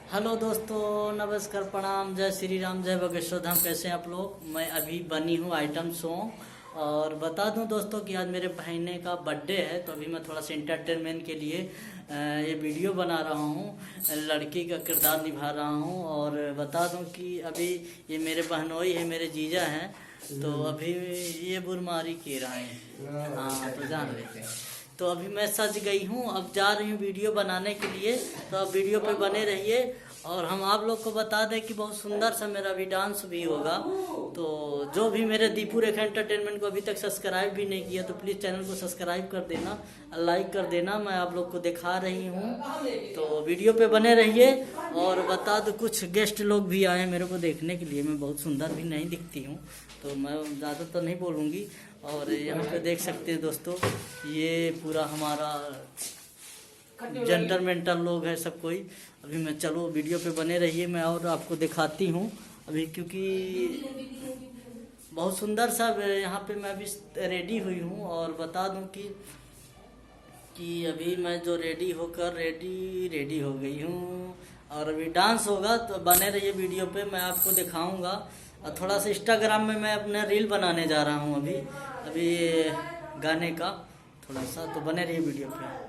Hello दोस्तों, नमस्कार, प्रणाम, जय श्री राम, जय बागेश्वर धाम। कैसे हैं आप लोग? मैं अभी बनी हूँ आइटम सॉन्ग। और बता दूं दोस्तों कि आज मेरे बहने का बर्थडे है, तो अभी मैं थोड़ा सा एंटरटेनमेंट के लिए ये वीडियो बना रहा हूँ। लड़की का किरदार निभा रहा हूँ। और बता दूं कि अभी ये मेरे बहनोई है, मेरे जीजा हैं। तो अभी ये बुरमारी की रहे हैं। हाँ, तो जान लेते हैं। तो अभी मैं सज गई हूँ, अब जा रही हूँ वीडियो बनाने के लिए। तो अब वीडियो पे बने रहिए। और हम आप लोग को बता दें कि बहुत सुंदर सा मेरा भी डांस भी होगा। तो जो भी मेरे दीपू रेखा एंटरटेनमेंट को अभी तक सब्सक्राइब भी नहीं किया तो प्लीज़ चैनल को सब्सक्राइब कर देना, लाइक कर देना। मैं आप लोग को दिखा रही हूँ, तो वीडियो पे बने रहिए। और बता दो, कुछ गेस्ट लोग भी आए मेरे को देखने के लिए। मैं बहुत सुंदर भी नहीं दिखती हूँ, तो मैं ज़्यादा तो नहीं बोलूँगी। और यहाँ पे देख सकते हैं दोस्तों, ये पूरा हमारा जेंटलमेंटल लोग है सब कोई। अभी मैं, चलो वीडियो पे बने रहिए, मैं और आपको दिखाती हूँ अभी, क्योंकि बहुत सुंदर सा यहाँ पे मैं अभी रेडी हुई हूँ। और बता दूँ कि अभी मैं जो रेडी होकर रेडी हो गई हूँ। और अभी डांस होगा, तो बने रहिए वीडियो पे, मैं आपको दिखाऊंगा। और थोड़ा सा इंस्टाग्राम में मैं अपना रील बनाने जा रहा हूँ अभी गाने का थोड़ा सा, तो बने रहिए वीडियो पे।